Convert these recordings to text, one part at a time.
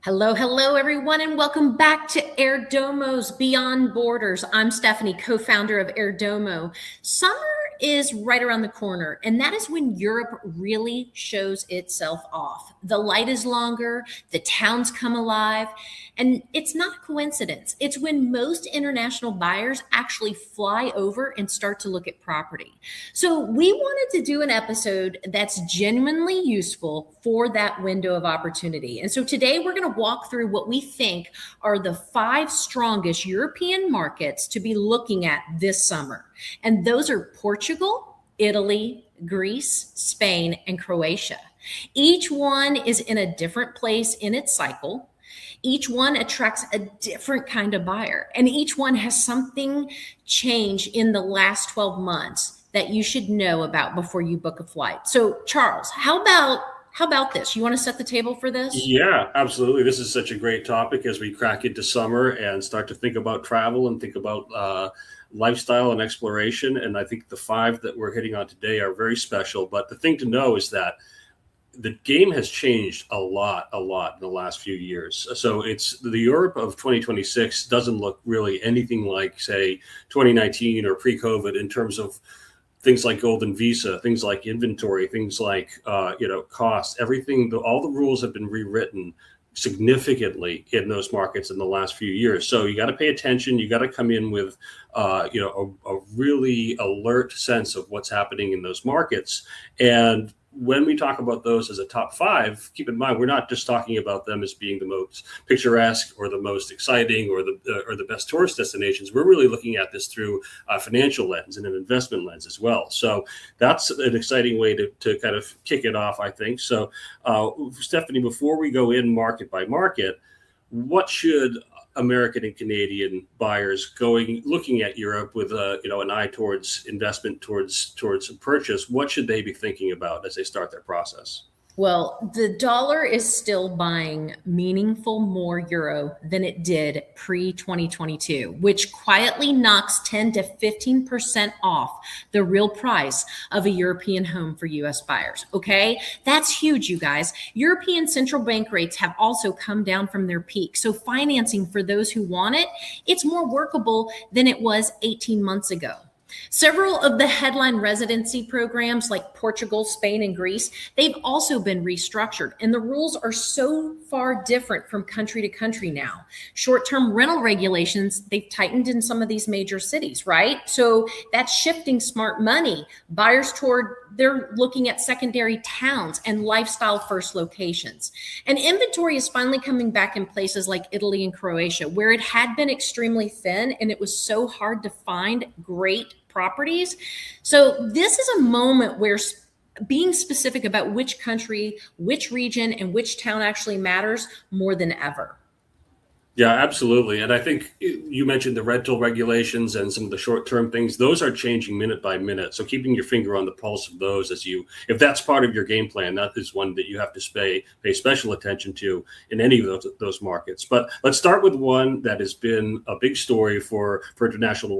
Hello, hello, everyone, and welcome back to Airdomo's Beyond Borders. I'm Stephanie, co-founder of Airdomo. Summer is right around the corner, and that is when Europe really shows itself off. The light is longer, the towns come alive, and it's not a coincidence. It's when most international buyers actually fly over and start to look at property. So we wanted to do an episode that's genuinely useful for that window of opportunity. And so today we're going to walk through what we think are the 5 strongest European markets to be looking at this summer. And those are Portugal, Italy, Greece, Spain, and Croatia. Each one is in a different place in its cycle. Each one attracts a different kind of buyer, and each one has something change in the last 12 months that you should know about before you book a flight. So, Charles, how about this? You want to set the table for this? Yeah, absolutely. This is such a great topic as we crack into summer and start to think about travel and think about lifestyle and exploration. And I think the 5 that we're hitting on today are very special. But the thing to know is that the game has changed a lot in the last few years. So it's the Europe of 2026 doesn't look really anything like, say, 2019 or pre-COVID in terms of things like golden visa, things like inventory, things like cost. Everything, all the rules have been rewritten significantly in those markets in the last few years. So you got to pay attention. You got to come in with a really alert sense of what's happening in those markets. And when we talk about those as a top 5, keep in mind, we're not just talking about them as being the most picturesque or the most exciting or the best tourist destinations. We're really looking at this through a financial lens and an investment lens as well. So that's an exciting way to kind of kick it off, I think. So, Stephanie, before we go in market by market, what should American and Canadian buyers looking at Europe with an eye towards investment, towards a purchase, what should they be thinking about as they start their process? Well, the dollar is still buying meaningful more euro than it did pre-2022, which quietly knocks 10 to 15% off the real price of a European home for US buyers. Okay, that's huge, you guys. European central bank rates have also come down from their peak. So financing for those who want it, it's more workable than it was 18 months ago. Several of the headline residency programs like Portugal, Spain, and Greece, they've also been restructured, and the rules are so far different from country to country now. Short-term rental regulations, they've tightened in some of these major cities, right? So that's shifting smart money. Buyers they're looking at secondary towns and lifestyle first locations. And inventory is finally coming back in places like Italy and Croatia, where it had been extremely thin and it was so hard to find great properties. So this is a moment where being specific about which country, which region, and which town actually matters more than ever. Yeah, absolutely. And I think you mentioned the rental regulations and some of the short-term things. Those are changing minute by minute. So keeping your finger on the pulse of those if that's part of your game plan, that is one that you have to pay special attention to in any of those markets. But let's start with one that has been a big story for international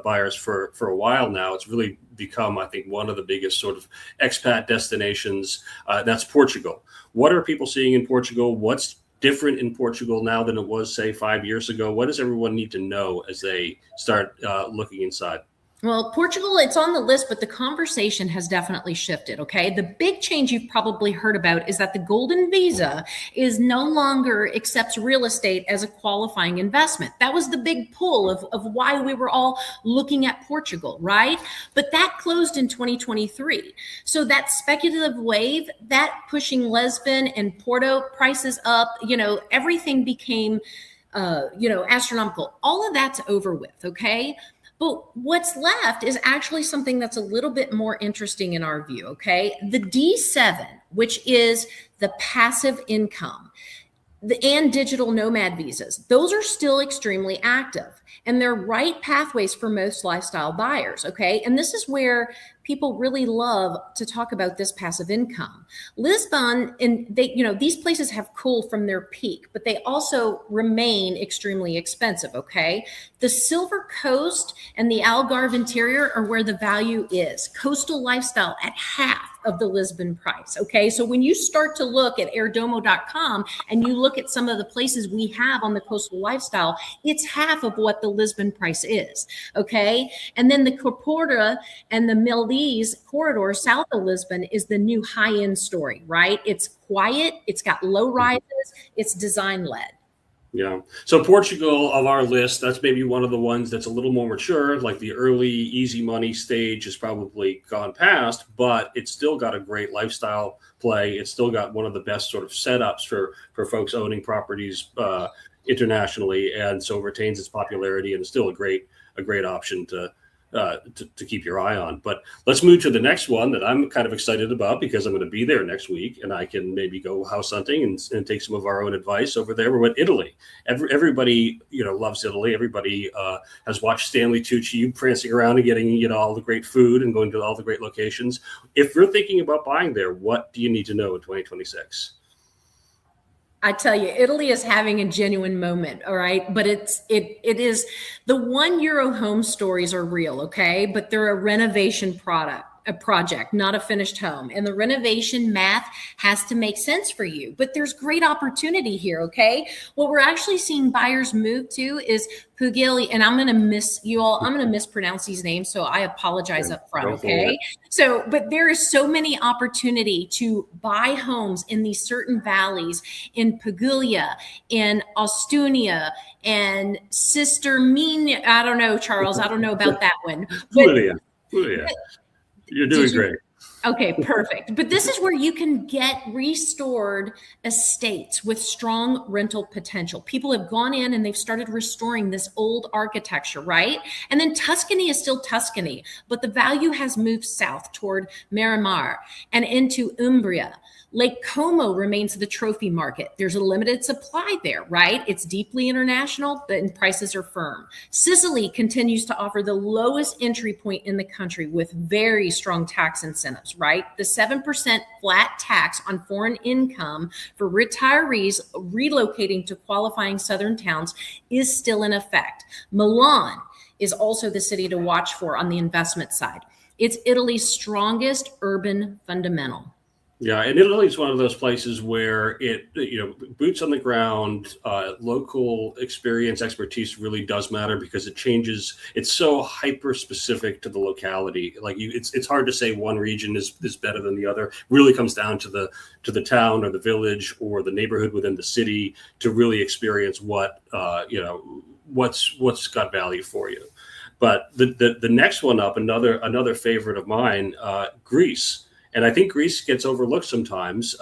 buyers for a while now. It's really become, I think, one of the biggest sort of expat destinations. That's Portugal. What are people seeing in Portugal? What's different in Portugal now than it was, say, 5 years ago? What does everyone need to know as they start looking inside? Well, Portugal, it's on the list, but the conversation has definitely shifted, okay? The big change you've probably heard about is that the golden visa is no longer accepts real estate as a qualifying investment. That was the big pull of why we were all looking at Portugal, right? But that closed in 2023. So that speculative wave, that pushing Lisbon and Porto prices up, everything became, astronomical. All of that's over with, okay? But what's left is actually something that's a little bit more interesting in our view, okay? The D7, which is the passive income, and digital nomad visas, those are still extremely active, and they're right pathways for most lifestyle buyers, okay? And this is where people really love to talk about this passive income. Lisbon, and they, these places have cooled from their peak, but they also remain extremely expensive, okay? The Silver Coast and the Algarve interior are where the value is. Coastal lifestyle at half of the Lisbon price, okay? So when you start to look at airdomo.com and you look at some of the places we have on the coastal lifestyle, it's half of what the Lisbon price is, okay? And then the Corpora and the Maldives corridor south of Lisbon is the new high-end story, right? It's quiet, it's got low rises, it's design-led. Yeah. So Portugal of our list, that's maybe one of the ones that's a little more mature, like the early easy money stage has probably gone past, but it's still got a great lifestyle play. It's still got one of the best sort of setups for folks owning properties internationally, and so retains its popularity and is still a great option to keep your eye on. But let's move to the next one that I'm kind of excited about, because I'm going to be there next week and I can maybe go house hunting and take some of our own advice over there. We're at Italy. Everybody, loves Italy. Everybody has watched Stanley Tucci prancing around and getting, all the great food and going to all the great locations. If you're thinking about buying there, what do you need to know in 2026? I tell you, Italy is having a genuine moment, all right? But it is the €1 home stories are real, okay? But they're a renovation project, not a finished home. And the renovation math has to make sense for you. But there's great opportunity here, okay? What we're actually seeing buyers move to is Pugili, and I'm going to mispronounce these names, so I apologize up front, okay? So, but there is so many opportunity to buy homes in these certain valleys in Puglia, in Ostunia, and Sister Mean. I don't know, Charles. I don't know about that one. Lydia. You're doing great. Okay, perfect. But this is where you can get restored estates with strong rental potential. People have gone in and they've started restoring this old architecture, right? And then Tuscany is still Tuscany, but the value has moved south toward Miramar and into Umbria. Lake Como remains the trophy market. There's a limited supply there, right? It's deeply international, and prices are firm. Sicily continues to offer the lowest entry point in the country with very strong tax incentives, right? The 7% flat tax on foreign income for retirees relocating to qualifying southern towns is still in effect. Milan is also the city to watch for on the investment side. It's Italy's strongest urban fundamental. Yeah, and Italy is one of those places where boots on the ground, local experience, expertise really does matter, because it changes. It's so hyper specific to the locality. Like it's hard to say one region is better than the other. It really comes down to the town or the village or the neighborhood within the city to really experience what's got value for you. But the next one up, another favorite of mine, Greece. And I think Greece gets overlooked sometimes.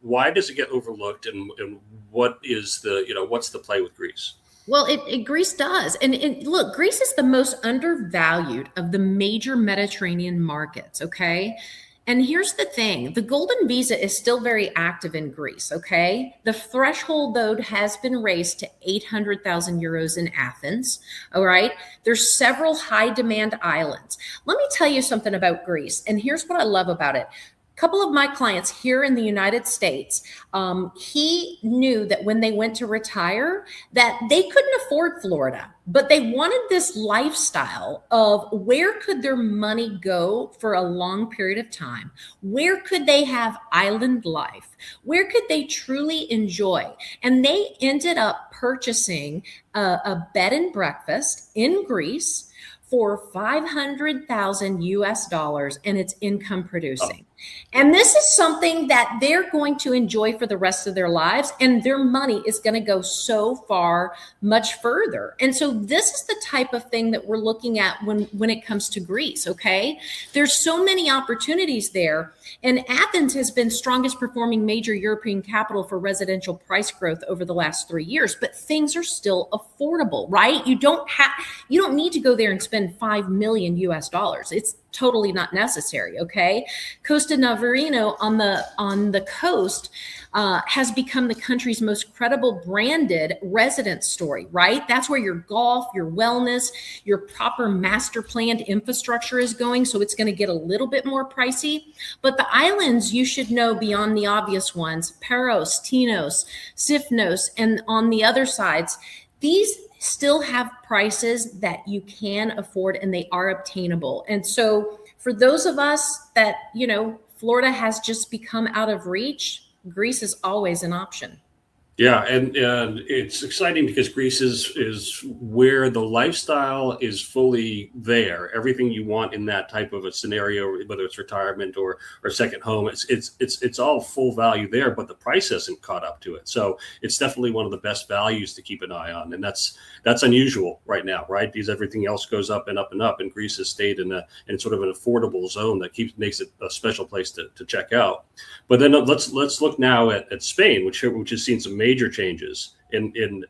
Why does it get overlooked, and what is what's the play with Greece? Well, Greece does. And look, Greece is the most undervalued of the major Mediterranean markets, okay? And here's the thing, the golden visa is still very active in Greece, okay? The threshold, though, has been raised to 800,000 euros in Athens, all right? There's several high demand islands. Let me tell you something about Greece, and here's what I love about it. Couple of my clients here in the United States, he knew that when they went to retire that they couldn't afford Florida, but they wanted this lifestyle of where could their money go for a long period of time? Where could they have island life? Where could they truly enjoy? And they ended up purchasing a bed and breakfast in Greece for 500,000 US dollars, and it's income producing. And this is something that they're going to enjoy for the rest of their lives, and their money is going to go so far much further. And so this is the type of thing that we're looking at when it comes to Greece, okay? There's so many opportunities there, and Athens has been strongest performing major European capital for residential price growth over the last 3 years, but things are still affordable, right? You don't need to go there and spend 5 million US dollars. It's totally not necessary. Okay. Costa Navarino on the coast has become the country's most credible branded residence story, right? That's where your golf, your wellness, your proper master planned infrastructure is going. So it's going to get a little bit more pricey. But the islands you should know beyond the obvious ones, Paros, Tinos, Sifnos, and on the other sides, these still have prices that you can afford and they are obtainable. And so for those of us that, Florida has just become out of reach, Greece is always an option. Yeah, and it's exciting because Greece is where the lifestyle is fully there. Everything you want in that type of a scenario, whether it's retirement or second home, it's all full value there, but the price hasn't caught up to it. So it's definitely one of the best values to keep an eye on, and that's unusual right now, right? Because everything else goes up and up and up, and Greece has stayed in sort of an affordable zone that makes it a special place to check out. But then let's look now at Spain, which has seen some major changes in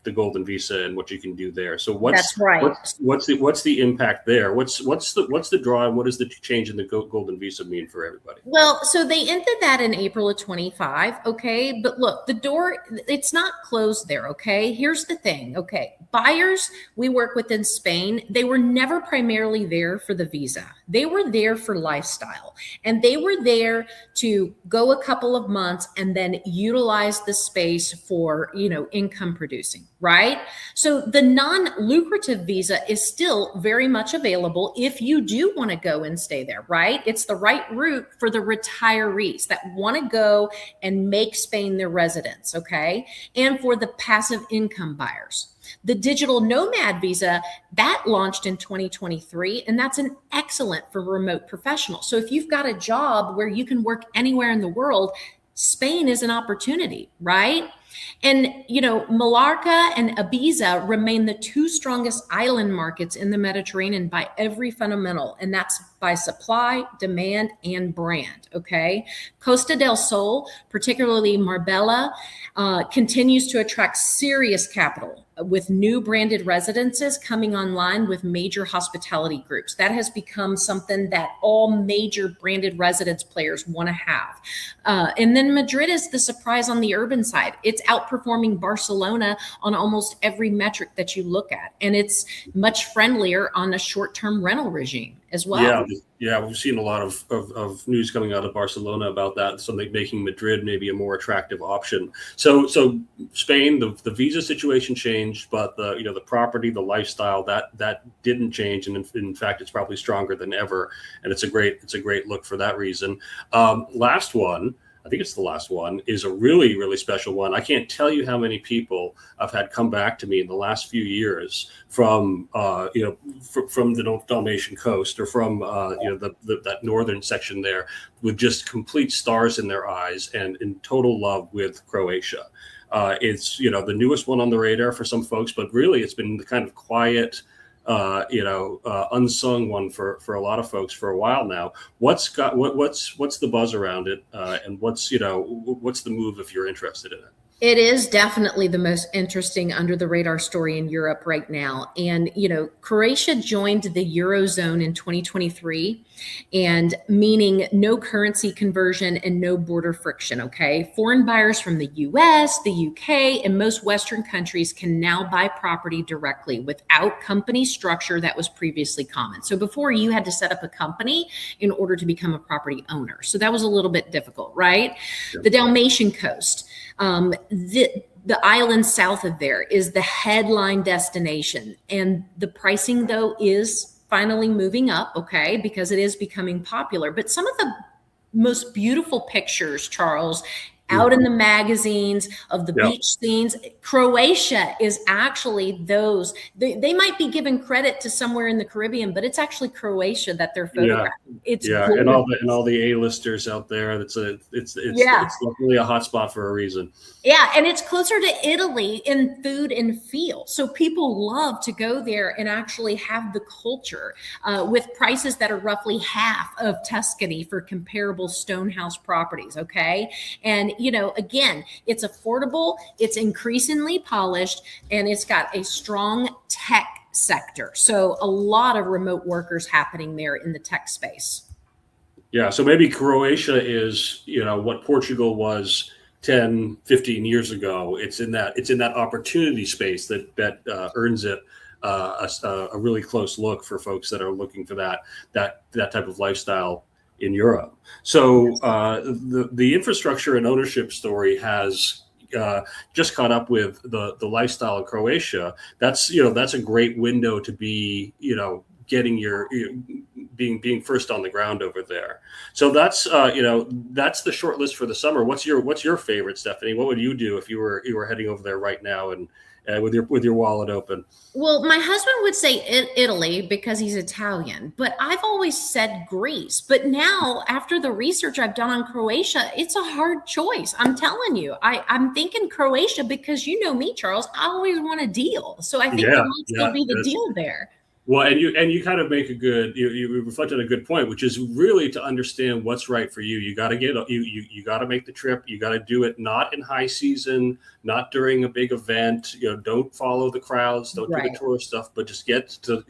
the golden visa and what you can do there. So That's right. What's the impact there? What's the draw, and what does the change in the golden visa mean for everybody? Well, so they ended that in April of 25. Okay. But look, the door, it's not closed there. Okay. Here's the thing. Okay. Buyers we work with in Spain, they were never primarily there for the visa. They were there for lifestyle, and they were there to go a couple of months and then utilize the space for, income producing, right? So the non-lucrative visa is still very much available if you do want to go and stay there, right? It's the right route for the retirees that want to go and make Spain their residence, okay? And for the passive income buyers. The digital nomad visa that launched in 2023, and that's an excellent for remote professionals. So if you've got a job where you can work anywhere in the world, Spain is an opportunity, right? And, Mallorca and Ibiza remain the two strongest island markets in the Mediterranean by every fundamental, and that's by supply, demand, and brand, okay? Costa del Sol, particularly Marbella, continues to attract serious capital with new branded residences coming online with major hospitality groups. That has become something that all major branded residence players want to have. And then Madrid is the surprise on the urban side. It's outperforming Barcelona on almost every metric that you look at. And it's much friendlier on a short-term rental regime as well. Yeah, we've seen a lot of news coming out of Barcelona about that, something making Madrid maybe a more attractive option. So Spain, the visa situation changed, but the property, the lifestyle, that didn't change, and in fact, it's probably stronger than ever, and it's a great look for that reason. Last one. I think it's the last one, is a really, really special one. I can't tell you how many people I've had come back to me in the last few years from the Dalmatian coast or from that northern section there, with just complete stars in their eyes and in total love with Croatia. It's the newest one on the radar for some folks, but really it's been the kind of quiet, unsung one for a lot of folks for a while now. What's the buzz around it, and what's the move if you're interested in it? It is definitely the most interesting under the radar story in Europe right now. And, Croatia joined the Eurozone in 2023, and meaning no currency conversion and no border friction. Okay. Foreign buyers from the US, the UK, and most Western countries can now buy property directly without company structure that was previously common. So before, you had to set up a company in order to become a property owner. So that was a little bit difficult, right? Sure. The Dalmatian coast. The island south of there is the headline destination, and the pricing though is finally moving up, okay, because it is becoming popular. But some of the most beautiful pictures, Charles, out in the magazines of the beach scenes, Croatia is actually those. They might be giving credit to somewhere in the Caribbean, but it's actually Croatia that they're photographing. It's and all the A-listers out there. It's definitely a hotspot for a reason. Yeah, and it's closer to Italy in food and feel. So people love to go there and actually have the culture with prices that are roughly half of Tuscany for comparable stonehouse properties, okay? And, again, it's affordable, it's increasingly polished, and it's got a strong tech sector. So a lot of remote workers happening there in the tech space. Yeah, so maybe Croatia is, what Portugal was 10, 15 years ago. It's in that opportunity space that earns it a really close look for folks that are looking for that type of lifestyle in Europe. So the infrastructure and ownership story has just caught up with the lifestyle in Croatia. That's a great window to be getting being first on the ground over there. So that's that's the short list for the summer. What's your favorite, Stephanie? What would you do if you were heading over there right now and with your wallet open? Well, my husband would say Italy because he's Italian, but I've always said Greece. But now, after the research I've done on Croatia, it's a hard choice. I'm telling you, I'm thinking Croatia because you know me, Charles. I always want a deal, so I think there might still be the deal there. Well, and you kind of make you reflect on a good point, which is really to understand what's right for you. You got to you got to make the trip. You got to do it not in high season, not during a big event. Don't follow the crowds, don't do the tourist stuff, but just get to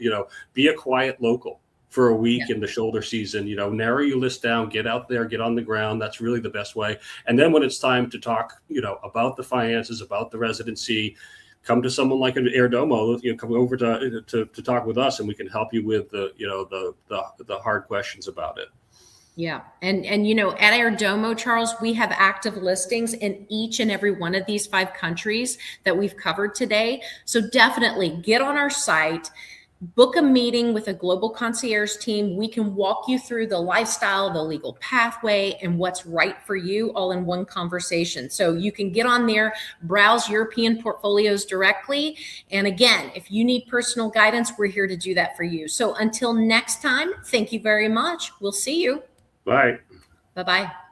be a quiet local for a week in the shoulder season. Narrow your list down, get out there, get on the ground. That's really the best way. And then when it's time to talk, about the finances, about the residency, come to someone like an Airdomo, come over to talk with us, and we can help you with the hard questions about it. Yeah. And at Airdomo, Charles, we have active listings in each and every one of these 5 countries that we've covered today. So definitely get on our site, book a meeting with a global concierge team. We can walk you through the lifestyle, the legal pathway, and what's right for you all in one conversation. So you can get on there, browse European portfolios directly. And again, if you need personal guidance, we're here to do that for you. So until next time, thank you very much. We'll see you. Bye. Bye-bye.